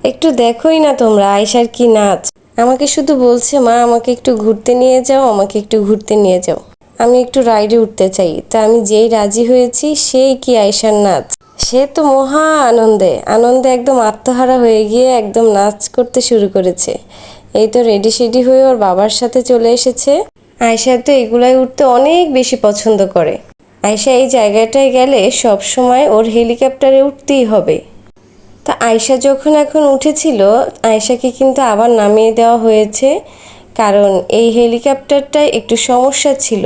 একটু দেখোই না তোমরা আয়শার কি নাচ। আমাকে শুধু বলছে মা আমাকে একটু ঘুরতে নিয়ে যাও, আমাকে একটু ঘুরতে নিয়ে যাও, আমি একটু রাইডে উঠতে চাই। তা আমি যেই রাজি হয়েছি সেই কি আয়শার নাচ। সে তো মহা আনন্দে আনন্দে একদম আত্মহারা হয়ে গিয়ে একদম নাচ করতে শুরু করেছে। এই তো রেডি সেডি হয়ে ওর বাবার সাথে চলে এসেছে। আয়শা তো এগুলাই উঠতে অনেক বেশি পছন্দ করে। আয়শা এই জায়গাটায় গেলে সব সময় ওর হেলিকপ্টারে উঠতেই হবে। তা আয়শা যখন এখন উঠেছিল, আয়শাকে কিন্তু আবার নামিয়ে দেওয়া হয়েছে, কারণ এই হেলিকপ্টারটায় একটু সমস্যা ছিল।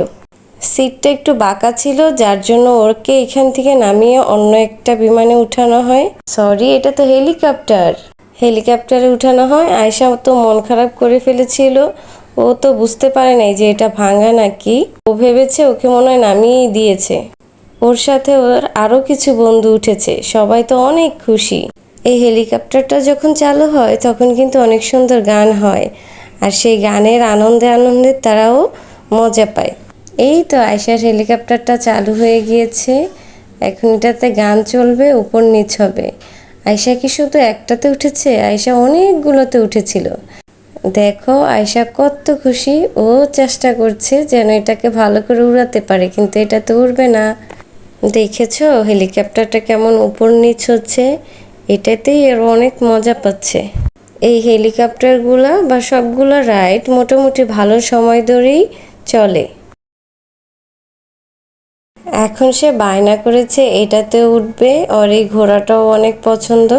সিটটা একটু বাঁকা ছিল, যার জন্য ওকে এখান থেকে নামিয়ে অন্য একটা বিমানে উঠানো হয়। সরি, এটা তো হেলিকপ্টার, হেলিকপ্টারে উঠানো হয়। আয়শা তো মন খারাপ করে ফেলেছিল। ও তো বুঝতে পারে নাই যে এটা ভাঙা নাকি। ও ভেবেছে ওকে মনে হয় নামিয়েই দিয়েছে। ওর সাথে ওর আরও কিছু বন্ধু উঠেছে, সবাই তো অনেক খুশি। এই হেলিকপ্টারটা যখন চালু হয় তখন কিন্তু অনেক সুন্দর গান হয়, আর সেই গানের আনন্দে আনন্দে তারাও মজা পায়। এই তো আয়শার হেলিকপ্টারটা চালু হয়ে গিয়েছে। এখন এটাতে গান চলবে, উপর নিচ হবে। আয়শা কি শুধু একটাতে উঠেছে? আয়শা অনেকগুলোতে উঠেছিল। দেখো আয়শা কত খুশি। ও চেষ্টা করছে যেন এটাকে ভালো করে উড়াতে পারে, কিন্তু এটা তো উড়বে না। দেখেছো হেলিকপ্টারটা কেমন উপর নিচ হচ্ছে? এটাতেই এর অনেক মজা পাচ্ছে। এই হেলিকপ্টারগুলা বা সবগুলো রাইড মোটামুটি ভালো সময় ধরেই চলে। এখন সে বায়না করেছে এটাতে উঠবে। ওর এই ঘোড়াটাও অনেক পছন্দ।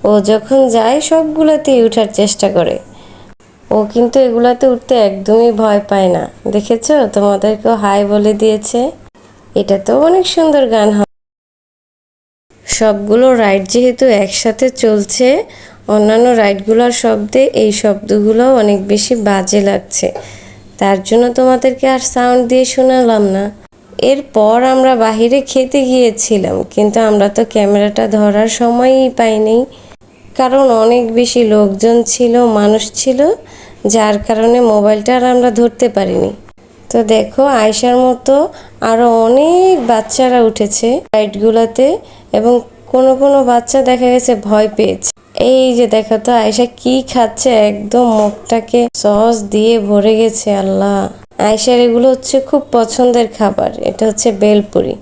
ও যখন যায় সবগুলোতেই উঠার চেষ্টা করে। ও কিন্তু এগুলাতে উঠতে একদমই ভয় পায় না। দেখেছো, তোমাদেরকেও হাই বলে দিয়েছে। এটাতেও অনেক সুন্দর গান হয়। সবগুলো রাইড যেহেতু একসাথে চলছে, অন্যান্য রাইডগুলোর শব্দে এই শব্দগুলোও অনেক বেশি বাজে লাগছে, তার জন্য তোমাদেরকে আর সাউন্ড দিয়ে শোনালাম না। এরপর আমরা বাহিরে খেতে গিয়েছিলাম, কিন্তু আমরা তো ক্যামেরাটা ধরার সময়ই পাইনি, কারণ অনেক বেশি লোকজন ছিল, মানুষ ছিল, যার কারণে মোবাইলটা আর আমরা ধরতে পারিনি। তো দেখো আয়শার মতো আরও অনেক বাচ্চারা উঠেছে রাইডগুলোতে, এবং কোনো কোনো বাচ্চা দেখা গেছে ভয় পেয়েছে। এই যে দেখো তো আয়শা কি খাচ্ছে, একদম মুখটাকে সস দিয়ে ভরে গেছে। আল্লাহ, আয়শার এগুলো হচ্ছে খুব পছন্দের খাবার। এটা হচ্ছে বেলপুরি।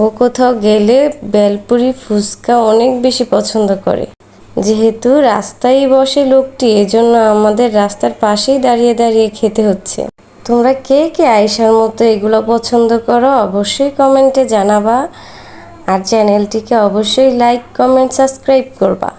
ও কোথাও গেলে বেলপুরি ফুচকা অনেক বেশি পছন্দ করে। যেহেতু রাস্তায় বসে লোকটি, এজন্য আমাদের রাস্তার পাশেই দাঁড়িয়ে দাঁড়িয়ে খেতে হচ্ছে। তোমরা কে কে আয়শার মতো এগুলো পছন্দ করো অবশ্যই কমেন্টে জানাবা, আর চ্যানেলটিকে অবশ্যই লাইক, কমেন্ট, সাবস্ক্রাইব করবা।